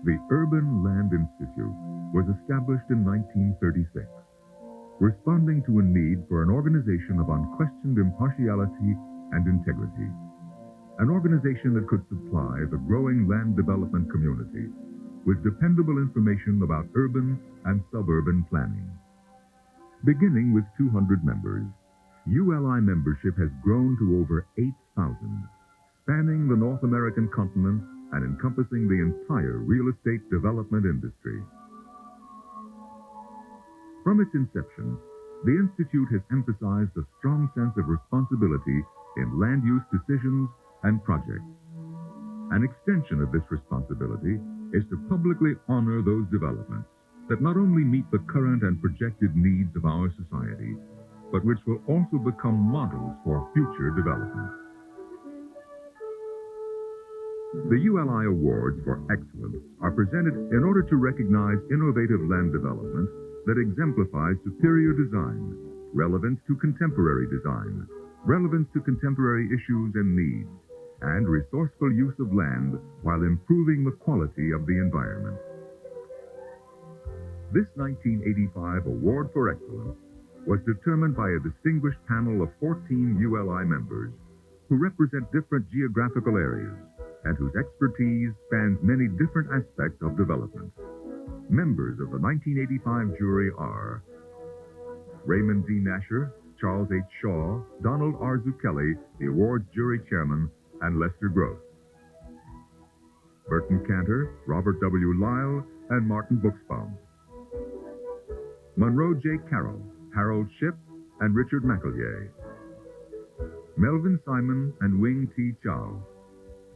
The Urban Land Institute was established in 1936, responding to a need for an organization of unquestioned impartiality and integrity, an organization that could supply the growing land development community with dependable information about urban and suburban planning. Beginning with 200 members, ULI membership has grown to over 8,000, spanning the North American continent and encompassing the entire real estate development industry. From its inception, the Institute has emphasized a strong sense of responsibility in land use decisions and projects. An extension of this responsibility is to publicly honor those developments that not only meet the current and projected needs of our society, but which will also become models for future development. The ULI Awards for Excellence are presented in order to recognize innovative land development that exemplifies superior design, relevance to contemporary design, relevance to contemporary issues and needs, and resourceful use of land while improving the quality of the environment. This 1985 Award for Excellence was determined by a distinguished panel of 14 ULI members who represent different geographical areas and whose expertise spans many different aspects of development. Members of the 1985 jury are Raymond D. Nasher, Charles H. Shaw, Donald R. Zucchelli, the awards jury chairman, and Lester Gross. Burton Cantor, Robert W. Lyle, and Martin Buxbaum. Monroe J. Carroll, Harold Shipp, and Richard McEllier. Melvin Simon and Wing T. Chow,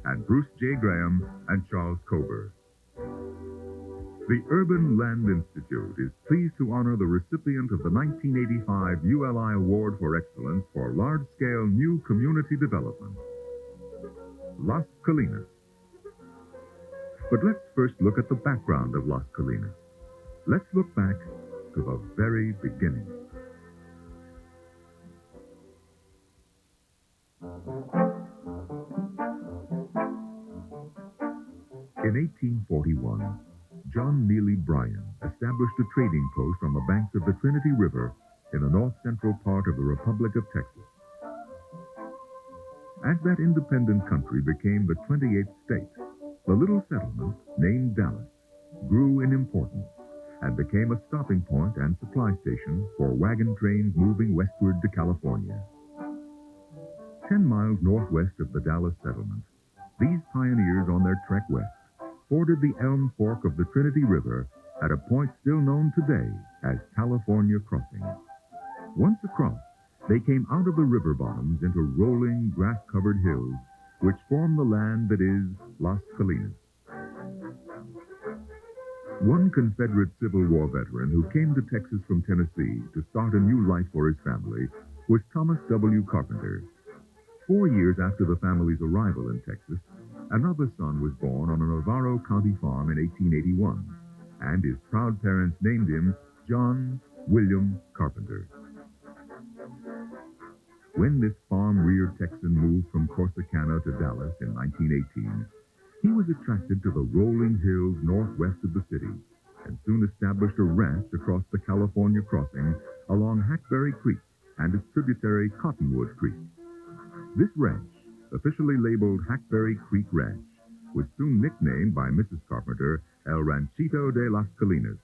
and Bruce J. Graham and Charles Kober. The Urban Land Institute is pleased to honor the recipient of the 1985 ULI Award for Excellence for large-scale new community development, Las Colinas. But let's first look at the background of Las Colinas. Let's look back to the very beginning. In 1841, John Neely Bryan established a trading post on the banks of the Trinity River in the north-central part of the Republic of Texas. As that independent country became the 28th state, the little settlement, named Dallas, grew in importance and became a stopping point and supply station for wagon trains moving westward to California. 10 miles northwest of the Dallas settlement, these pioneers on their trek west forded the Elm Fork of the Trinity River at a point still known today as California Crossing. Once across, they came out of the river bottoms into rolling, grass-covered hills which form the land that is Las Colinas. One Confederate Civil War veteran who came to Texas from Tennessee to start a new life for his family was Thomas W. Carpenter. 4 years after the family's arrival in Texas, another son was born on a Navarro County farm in 1881, and his proud parents named him John William Carpenter. When this farm-reared Texan moved from Corsicana to Dallas in 1918, he was attracted to the rolling hills northwest of the city and soon established a ranch across the California Crossing along Hackberry Creek and its tributary Cottonwood Creek. This ranch, officially labeled Hackberry Creek Ranch, was soon nicknamed by Mrs. Carpenter El Ranchito de las Colinas,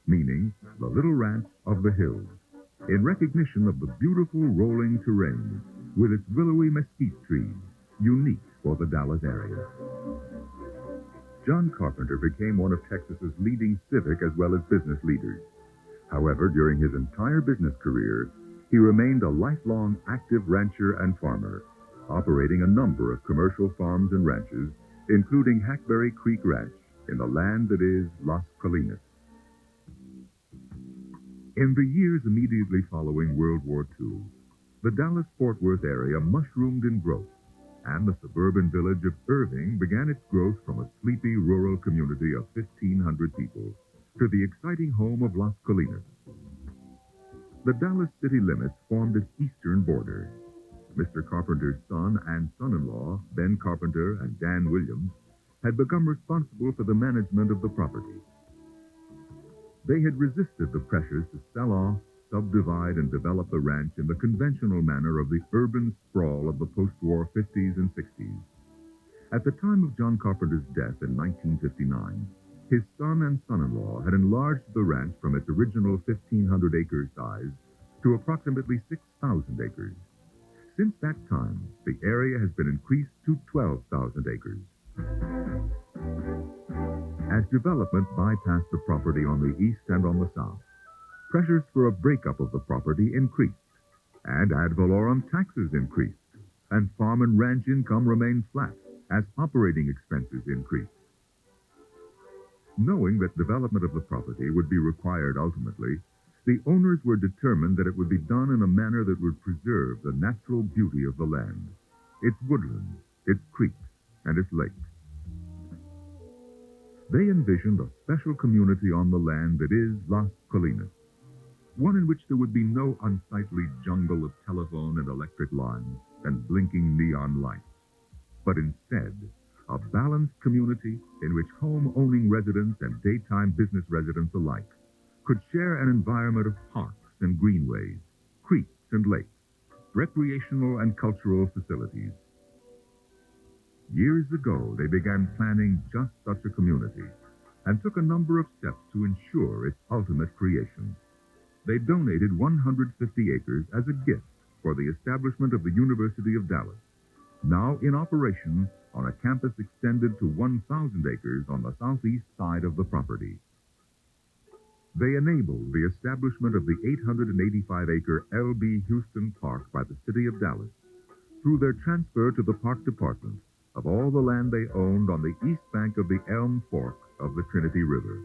meaning the little ranch of the hills, in recognition of the beautiful rolling terrain with its willowy mesquite trees, unique for the Dallas area. John Carpenter became one of Texas's leading civic as well as business leaders. However, during his entire business career, he remained a lifelong active rancher and farmer, operating a number of commercial farms and ranches, including Hackberry Creek Ranch in the land that is Las Colinas. In the years immediately following World War II, the Dallas-Fort Worth area mushroomed in growth, and the suburban village of Irving began its growth from a sleepy rural community of 1,500 people to the exciting home of Las Colinas. The Dallas city limits formed its eastern border. Mr. Carpenter's son and son-in-law, Ben Carpenter and Dan Williams, had become responsible for the management of the property. They had resisted the pressures to sell off, subdivide, and develop the ranch in the conventional manner of the urban sprawl of the post-war 50s and 60s. At the time of John Carpenter's death in 1959, his son and son-in-law had enlarged the ranch from its original 1,500-acre size to approximately 6,000 acres. Since that time, the area has been increased to 12,000 acres. As development bypassed the property on the east and on the south, pressures for a breakup of the property increased, and ad valorem taxes increased, and farm and ranch income remained flat as operating expenses increased. Knowing that development of the property would be required ultimately, the owners were determined that it would be done in a manner that would preserve the natural beauty of the land, its woodlands, its creeks, and its lakes. They envisioned a special community on the land that is Las Colinas, one in which there would be no unsightly jungle of telephone and electric lines and blinking neon lights, but instead a balanced community in which home-owning residents and daytime business residents alike could share an environment of parks and greenways, creeks and lakes, recreational and cultural facilities. Years ago, they began planning just such a community and took a number of steps to ensure its ultimate creation. They donated 150 acres as a gift for the establishment of the University of Dallas, now in operation on a campus extended to 1,000 acres on the southeast side of the property. They enabled the establishment of the 885-acre L.B. Houston Park by the City of Dallas through their transfer to the Park Department of all the land they owned on the east bank of the Elm Fork of the Trinity River.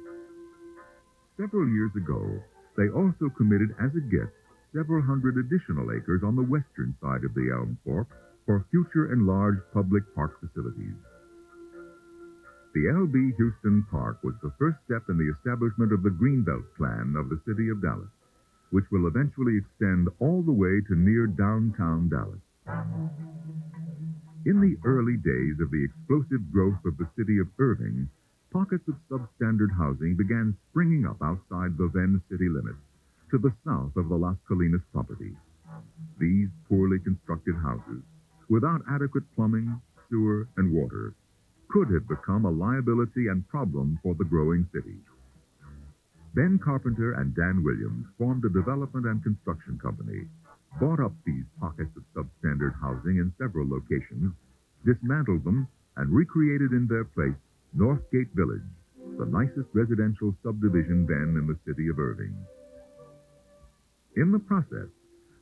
Several years ago, they also committed as a gift several hundred additional acres on the western side of the Elm Fork for future enlarged public park facilities. The L.B. Houston Park was the first step in the establishment of the Greenbelt Plan of the City of Dallas, which will eventually extend all the way to near downtown Dallas. In the early days of the explosive growth of the city of Irving, pockets of substandard housing began springing up outside the then city limits, to the south of the Las Colinas property. These poorly constructed houses, without adequate plumbing, sewer, and water, could have become a liability and problem for the growing city. Ben Carpenter and Dan Williams formed a development and construction company, bought up these pockets of substandard housing in several locations, dismantled them, and recreated in their place Northgate Village, the nicest residential subdivision then in the city of Irving. In the process,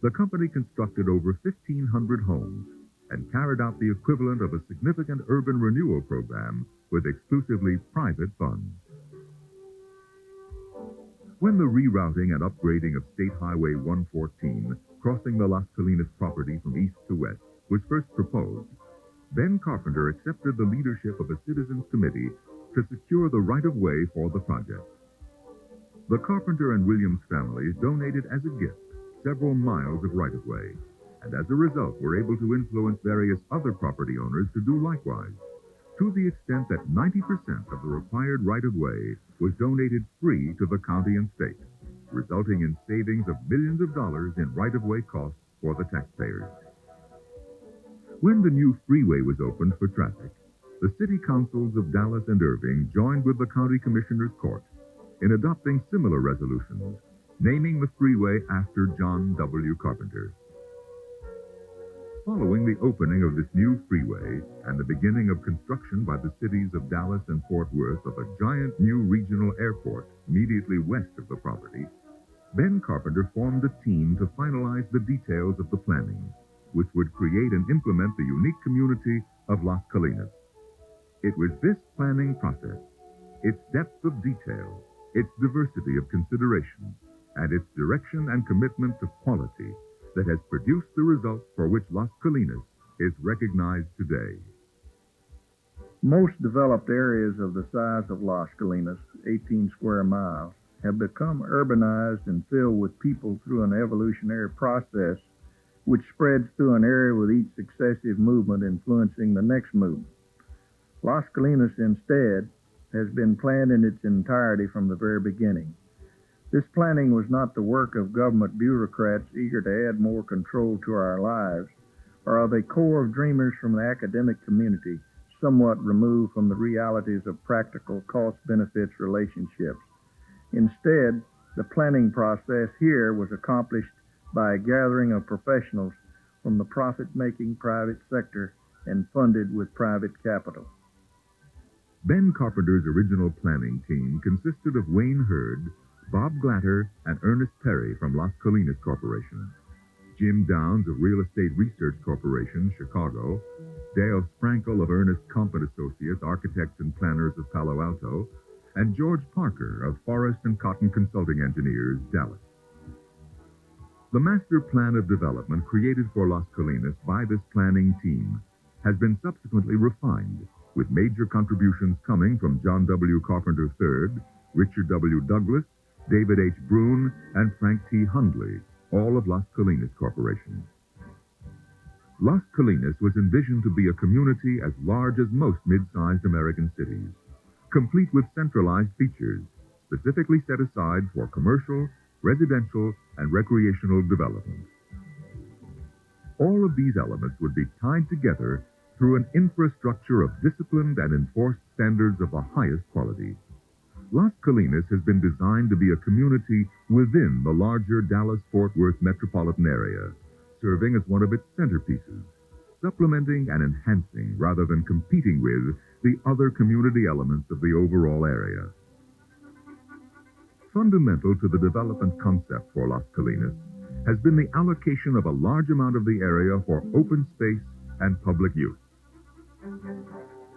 the company constructed over 1,500 homes and carried out the equivalent of a significant urban renewal program with exclusively private funds. When the rerouting and upgrading of State Highway 114, crossing the Las Colinas property from east to west, was first proposed, Ben Carpenter accepted the leadership of a citizens committee to secure the right-of-way for the project. The Carpenter and Williams families donated as a gift several miles of right-of-way, and as a result were able to influence various other property owners to do likewise, to the extent that 90% of the required right-of-way was donated free to the county and state, resulting in savings of millions of dollars in right-of-way costs for the taxpayers. When the new freeway was opened for traffic, the city councils of Dallas and Irving joined with the county commissioner's court in adopting similar resolutions, naming the freeway after John W. Carpenter. Following the opening of this new freeway and the beginning of construction by the cities of Dallas and Fort Worth of a giant new regional airport immediately west of the property, Ben Carpenter formed a team to finalize the details of the planning, which would create and implement the unique community of Las Colinas. It was this planning process, its depth of detail, its diversity of consideration, and its direction and commitment to quality that has produced the results for which Las Colinas is recognized today. Most developed areas of the size of Las Colinas, 18 square miles, have become urbanized and filled with people through an evolutionary process which spreads through an area with each successive movement influencing the next movement. Las Colinas, instead, has been planned in its entirety from the very beginning. This planning was not the work of government bureaucrats eager to add more control to our lives, or of a core of dreamers from the academic community, somewhat removed from the realities of practical cost-benefits relationships. Instead, the planning process here was accomplished by a gathering of professionals from the profit-making private sector and funded with private capital. Ben Carpenter's original planning team consisted of Wayne Hurd, Bob Glatter, and Ernest Perry from Las Colinas Corporation, Jim Downs of Real Estate Research Corporation, Chicago, Dale Sprankle of Ernest Comfort Associates, Architects and Planners of Palo Alto, and George Parker of Forest and Cotton Consulting Engineers, Dallas. The master plan of development created for Las Colinas by this planning team has been subsequently refined, with major contributions coming from John W. Carpenter III, Richard W. Douglas, David H. Brune, and Frank T. Hundley, all of Las Colinas Corporation. Las Colinas was envisioned to be a community as large as most mid-sized American cities, complete with centralized features, specifically set aside for commercial, residential, and recreational development. All of these elements would be tied together through an infrastructure of disciplined and enforced standards of the highest quality. Las Colinas has been designed to be a community within the larger Dallas-Fort Worth metropolitan area, serving as one of its centerpieces, supplementing and enhancing rather than competing with the other community elements of the overall area. Fundamental to the development concept for Las Colinas has been the allocation of a large amount of the area for open space and public use.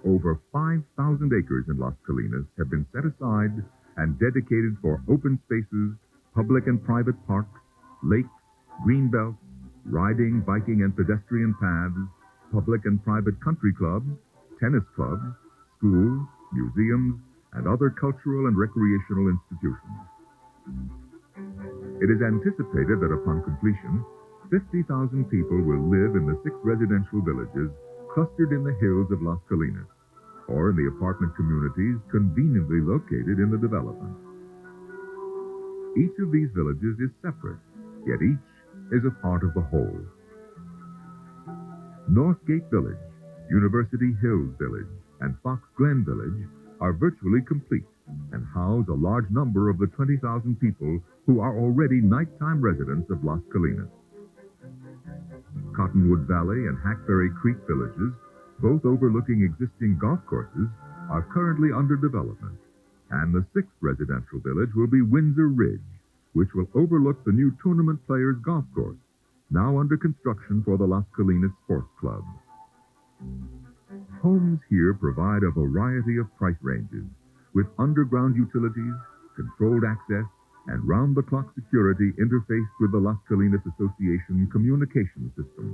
Over 5,000 acres in Las Colinas have been set aside and dedicated for open spaces, public and private parks, lakes, green belts, riding, biking, and pedestrian paths, public and private country clubs, tennis clubs, schools, museums, and other cultural and recreational institutions. It is anticipated that upon completion, 50,000 people will live in the 6 residential villages clustered in the hills of Las Colinas, or in the apartment communities conveniently located in the development. Each of these villages is separate, yet each is a part of the whole. Northgate Village, University Hills Village, and Fox Glen Village are virtually complete and house a large number of the 20,000 people who are already nighttime residents of Las Colinas. Cottonwood Valley and Hackberry Creek villages, both overlooking existing golf courses, are currently under development, and the 6th residential village will be Windsor Ridge, which will overlook the new Tournament Players Golf Course, now under construction for the Las Colinas Sports Club. Homes here provide a variety of price ranges, with underground utilities, controlled access, and round-the-clock security interfaced with the Las Colinas Association communication system.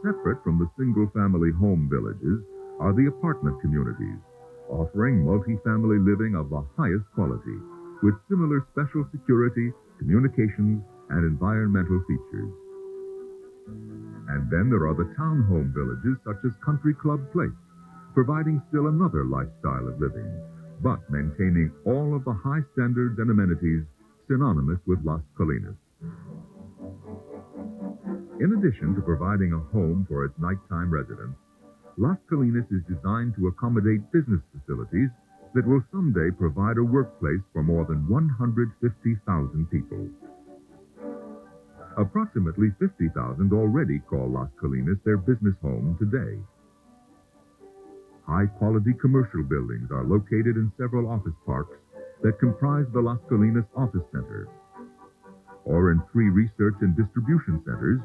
Separate from the single-family home villages are the apartment communities, offering multi-family living of the highest quality, with similar special security, communications, and environmental features. And then there are the townhome villages such as Country Club Place, providing still another lifestyle of living, but maintaining all of the high standards and amenities synonymous with Las Colinas. In addition to providing a home for its nighttime residents, Las Colinas is designed to accommodate business facilities that will someday provide a workplace for more than 150,000 people. Approximately 50,000 already call Las Colinas their business home today. High-quality commercial buildings are located in several office parks that comprise the Las Colinas Office Center, or in 3 research and distribution centers,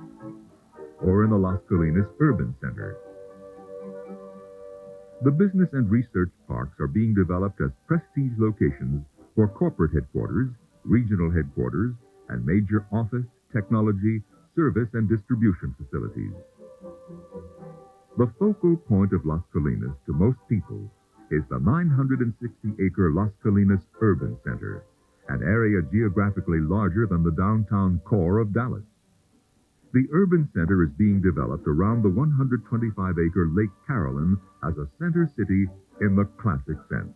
or in the Las Colinas Urban Center. The business and research parks are being developed as prestige locations for corporate headquarters, regional headquarters, and major office, technology, service, and distribution facilities. The focal point of Las Colinas to most people is the 960-acre Las Colinas Urban Center, an area geographically larger than the downtown core of Dallas. The urban center is being developed around the 125-acre Lake Carolyn as a center city in the classic sense,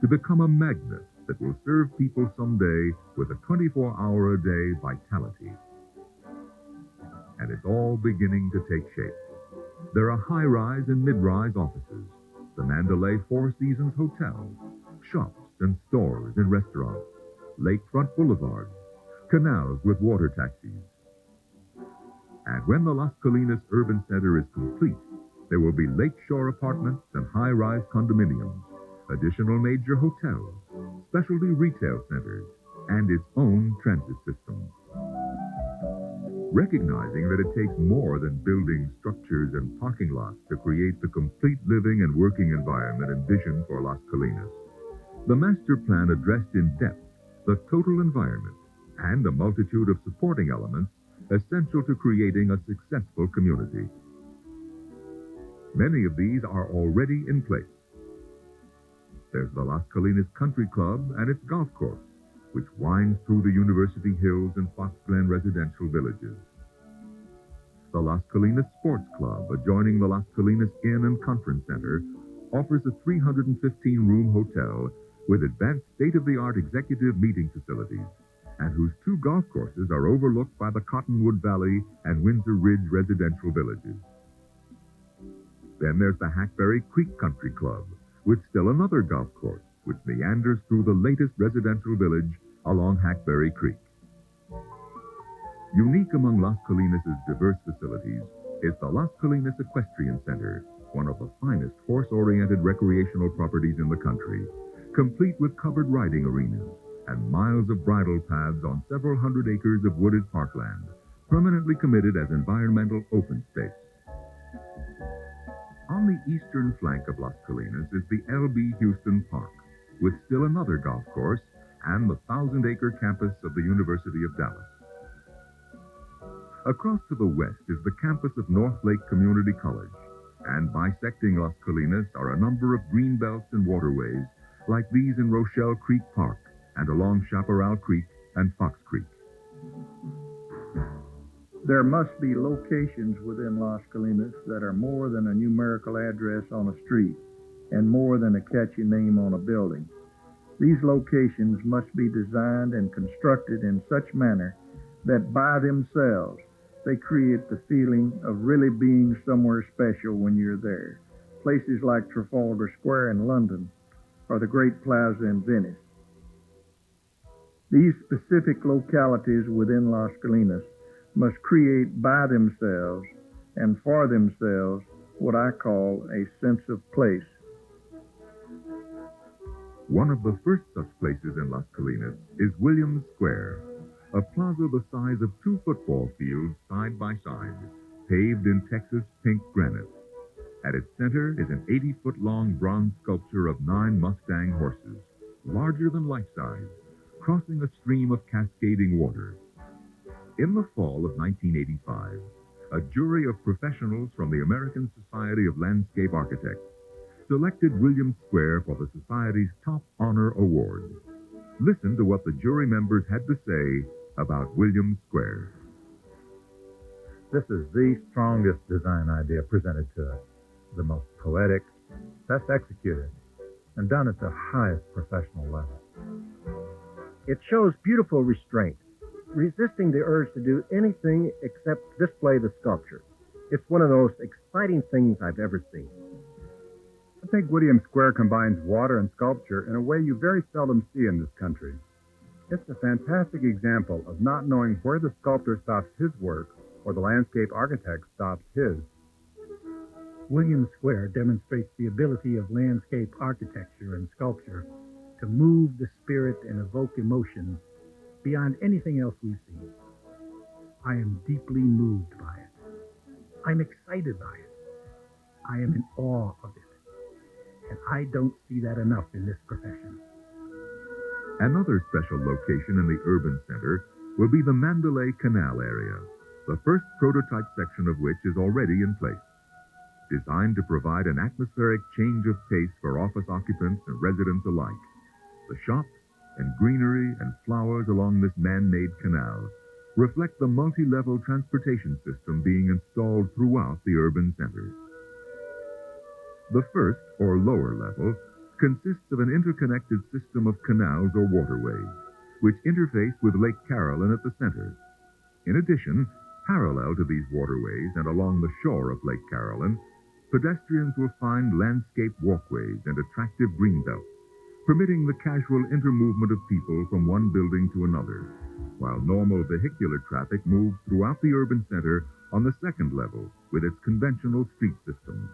to become a magnet that will serve people someday with a 24-hour-a-day vitality. And it's all beginning to take shape. There are high-rise and mid-rise offices, the Mandalay Four Seasons Hotel, shops and stores and restaurants, lakefront boulevards, canals with water taxis. And when the Las Colinas Urban Center is complete, there will be lakeshore apartments and high-rise condominiums, additional major hotels, specialty retail centers, and its own transit system. Recognizing that it takes more than building structures and parking lots to create the complete living and working environment envisioned for Las Colinas, the master plan addressed in depth the total environment and a multitude of supporting elements essential to creating a successful community. Many of these are already in place. There's the Las Colinas Country Club and its golf course, which winds through the University Hills and Fox Glen residential villages. The Las Colinas Sports Club, adjoining the Las Colinas Inn and Conference Center, offers a 315-room hotel with advanced state-of-the-art executive meeting facilities, and whose 2 golf courses are overlooked by the Cottonwood Valley and Windsor Ridge residential villages. Then there's the Hackberry Creek Country Club, with still another golf course, which meanders through the latest residential village along Hackberry Creek. Unique among Las Colinas' diverse facilities is the Las Colinas Equestrian Center, one of the finest horse-oriented recreational properties in the country, complete with covered riding arenas and miles of bridle paths on several hundred acres of wooded parkland, permanently committed as environmental open space. On the eastern flank of Las Colinas is the L.B. Houston Park, with still another golf course and the 1,000-acre campus of the University of Dallas. Across to the west is the campus of North Lake Community College, and bisecting Las Colinas are a number of green belts and waterways like these in Rochelle Creek Park and along Chaparral Creek and Fox Creek. There must be locations within Las Colinas that are more than a numerical address on a street and more than a catchy name on a building. These locations must be designed and constructed in such manner that by themselves they create the feeling of really being somewhere special when you're there. Places like Trafalgar Square in London or the Great Plaza in Venice. These specific localities within Las Colinas must create by themselves and for themselves what I call a sense of place. One of the first such places in Las Colinas is Williams Square, a plaza the size of 2 football fields side by side, paved in Texas pink granite. At its center is an 80-foot-long bronze sculpture of 9 Mustang horses, larger than life-size, crossing a stream of cascading water. In the fall of 1985, a jury of professionals from the American Society of Landscape Architects selected Williams Square for the Society's Top Honor Award. Listen to what the jury members had to say about Williams Square. This is the strongest design idea presented to us, the most poetic, best executed, and done at the highest professional level. It shows beautiful restraint, resisting the urge to do anything except display the sculpture. It's one of the most exciting things I've ever seen. I think Williams Square combines water and sculpture in a way you very seldom see in this country. It's a fantastic example of not knowing where the sculptor stops his work or the landscape architect stops his. Williams Square demonstrates the ability of landscape architecture and sculpture to move the spirit and evoke emotions beyond anything else we've seen. I am deeply moved by it. I'm excited by it. I am in awe of it. And I don't see that enough in this profession. Another special location in the urban center will be the Mandalay Canal area, the first prototype section of which is already in place. Designed to provide an atmospheric change of pace for office occupants and residents alike, the shops and greenery and flowers along this man-made canal reflect the multi-level transportation system being installed throughout the urban centers. The first, or lower level, consists of an interconnected system of canals or waterways, which interface with Lake Carolyn at the center. In addition, parallel to these waterways and along the shore of Lake Carolyn, pedestrians will find landscape walkways and attractive green belts, permitting the casual intermovement of people from one building to another, while normal vehicular traffic moves throughout the urban center on the second level with its conventional street systems.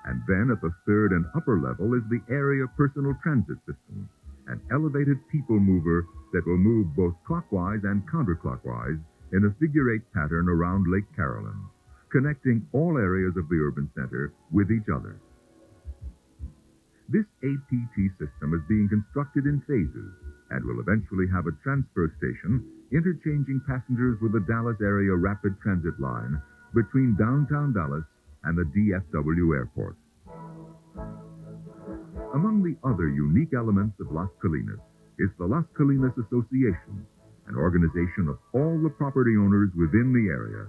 And then at the third and upper level is the area personal transit system, an elevated people mover that will move both clockwise and counterclockwise in a figure-8 pattern around Lake Carolyn, connecting all areas of the urban center with each other. This APT system is being constructed in phases and will eventually have a transfer station interchanging passengers with the Dallas Area Rapid Transit Line between downtown Dallas and the DFW Airport. Among the other unique elements of Las Colinas is the Las Colinas Association, an organization of all the property owners within the area,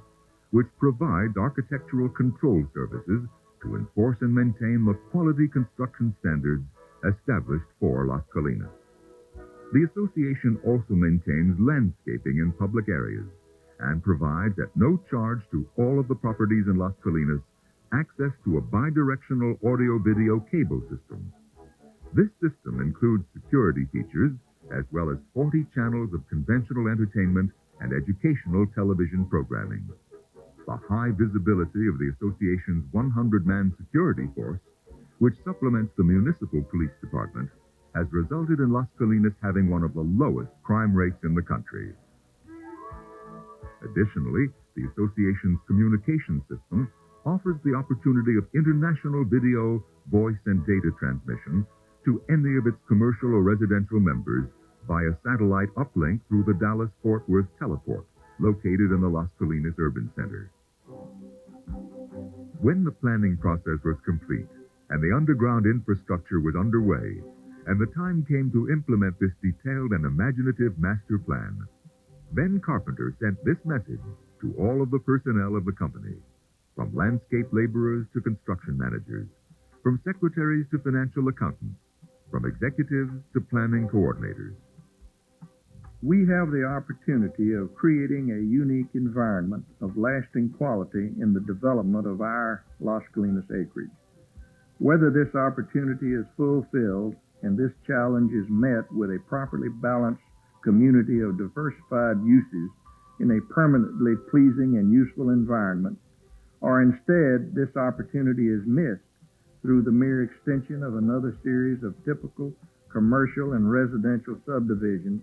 which provides architectural control services to enforce and maintain the quality construction standards established for Las Colinas. The association also maintains landscaping in public areas and provides at no charge to all of the properties in Las Colinas access to a bidirectional audio-video cable system. This system includes security features as well as 40 channels of conventional entertainment and educational television programming. The high visibility of the association's 100-man security force, which supplements the municipal police department, has resulted in Las Colinas having one of the lowest crime rates in the country. Additionally, the association's communication system offers the opportunity of international video, voice, and data transmission to any of its commercial or residential members via satellite uplink through the Dallas-Fort Worth Teleport, located in the Las Colinas Urban Center. When the planning process was complete and the underground infrastructure was underway, and the time came to implement this detailed and imaginative master plan, Ben Carpenter sent this message to all of the personnel of the company, from landscape laborers to construction managers, from secretaries to financial accountants, from executives to planning coordinators. We have the opportunity of creating a unique environment of lasting quality in the development of our Las Colinas acreage. Whether this opportunity is fulfilled and this challenge is met with a properly balanced community of diversified uses in a permanently pleasing and useful environment, or instead this opportunity is missed through the mere extension of another series of typical commercial and residential subdivisions,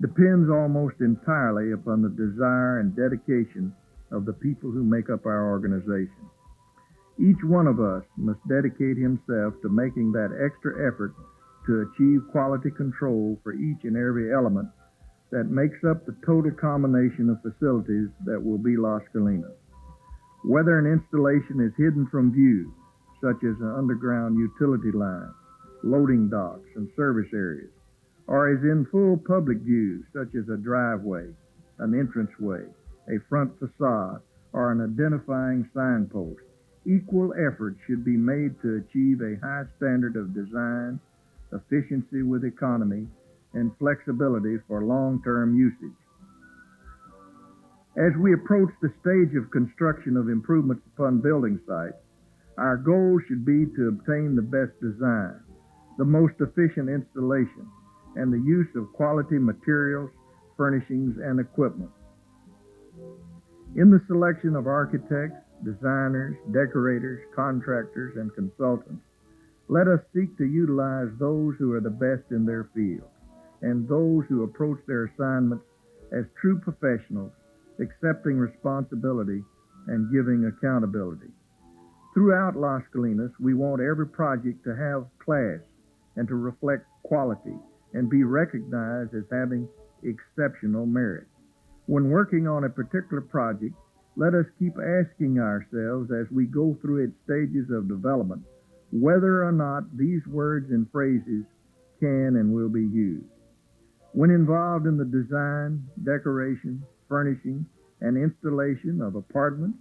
depends almost entirely upon the desire and dedication of the people who make up our organization. Each one of us must dedicate himself to making that extra effort to achieve quality control for each and every element that makes up the total combination of facilities that will be Las Colinas. Whether an installation is hidden from view, such as an underground utility line, loading docks, and service areas, or is in full public view, such as a driveway, an entranceway, a front facade, or an identifying signpost, equal effort should be made to achieve a high standard of design, efficiency with economy, and flexibility for long-term usage. As we approach the stage of construction of improvements upon building sites, our goal should be to obtain the best design, the most efficient installation, and the use of quality materials, furnishings, and equipment. In the selection of architects, designers, decorators, contractors, and consultants, let us seek to utilize those who are the best in their field and those who approach their assignments as true professionals, accepting responsibility and giving accountability. Throughout Las Colinas, we want every project to have class and to reflect quality and be recognized as having exceptional merit. When working on a particular project, let us keep asking ourselves as we go through its stages of development whether or not these words and phrases can and will be used. When involved in the design, decoration, furnishing, and installation of apartments,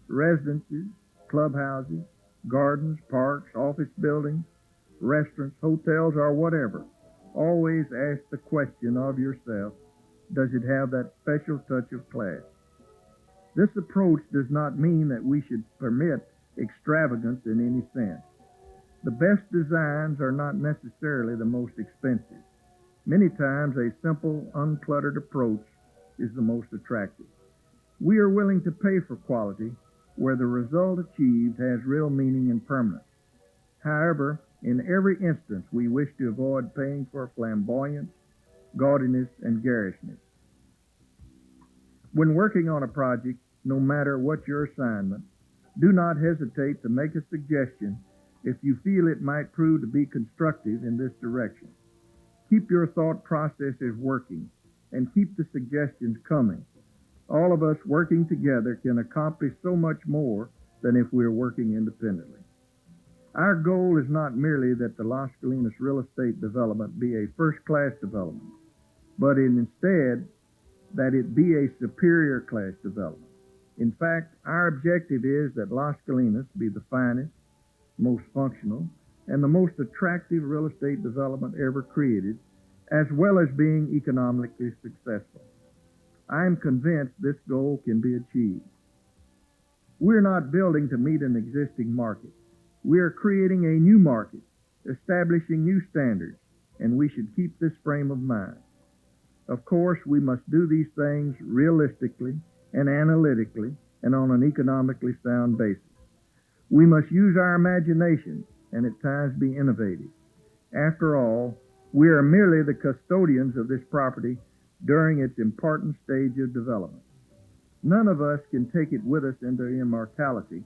residences, clubhouses, gardens, parks, office buildings, restaurants, hotels, or whatever, always ask the question of yourself, does it have that special touch of class? This approach does not mean that we should permit extravagance in any sense. The best designs are not necessarily the most expensive. Many times a simple, uncluttered approach is the most attractive. We are willing to pay for quality where the result achieved has real meaning and permanence. However, in every instance, we wish to avoid paying for flamboyance, gaudiness, and garishness. When working on a project, no matter what your assignment, do not hesitate to make a suggestion if you feel it might prove to be constructive in this direction. Keep your thought processes working and keep the suggestions coming. All of us working together can accomplish so much more than if we are working independently. Our goal is not merely that the Las Colinas real estate development be a first-class development, but instead that it be a superior class development. In fact, our objective is that Las Colinas be the finest, most functional, and the most attractive real estate development ever created, as well as being economically successful. I am convinced this goal can be achieved. We're not building to meet an existing market. We are creating a new market, establishing new standards, and we should keep this frame of mind. Of course, we must do these things realistically and analytically and on an economically sound basis. We must use our imagination and at times be innovative. After all, we are merely the custodians of this property during its important stage of development. None of us can take it with us into immortality,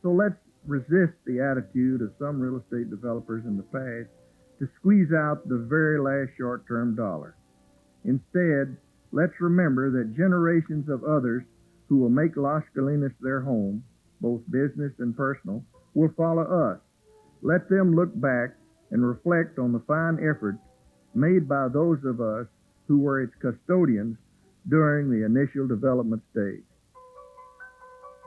so let's resist the attitude of some real estate developers in the past to squeeze out the very last short-term dollar. Instead, let's remember that generations of others who will make Las Colinas their home, both business and personal, will follow us. Let them look back and reflect on the fine efforts made by those of us who were its custodians during the initial development stage.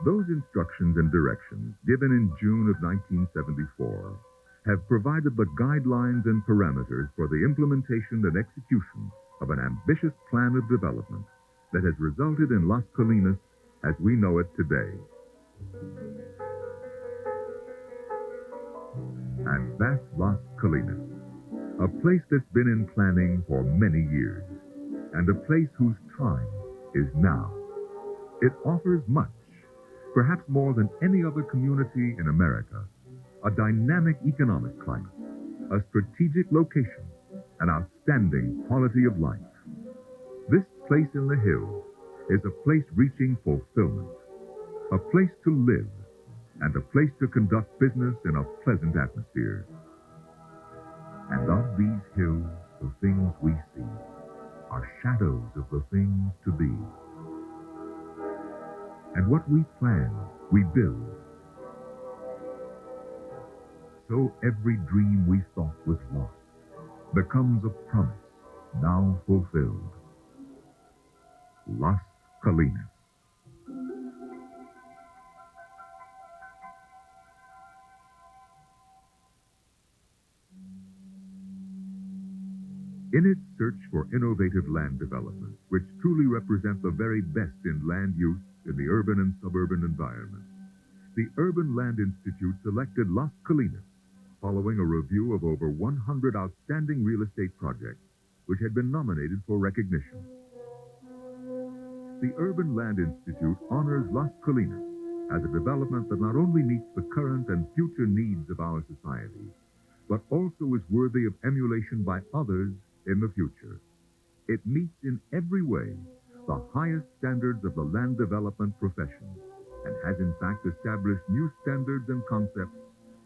Those instructions and directions given in June of 1974 have provided the guidelines and parameters for the implementation and execution of an ambitious plan of development that has resulted in Las Colinas as we know it today. And that's Las Colinas, a place that's been in planning for many years, and a place whose time is now. It offers much, perhaps more than any other community in America: a dynamic economic climate, a strategic location, an outstanding quality of life. This place in the hills is a place reaching fulfillment, a place to live, and a place to conduct business in a pleasant atmosphere. And of these hills, the things we see are shadows of the things to be. And what we plan, we build. So every dream we thought was lost becomes a promise now fulfilled. Las Colinas. In its search for innovative land development, which truly represent the very best in land use in the urban and suburban environment, the Urban Land Institute selected Las Colinas following a review of over 100 outstanding real estate projects which had been nominated for recognition. The Urban Land Institute honors Las Colinas as a development that not only meets the current and future needs of our society, but also is worthy of emulation by others in the future. It meets in every way the highest standards of the land development profession and has in fact established new standards and concepts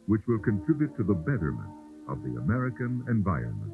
which will contribute to the betterment of the American environment.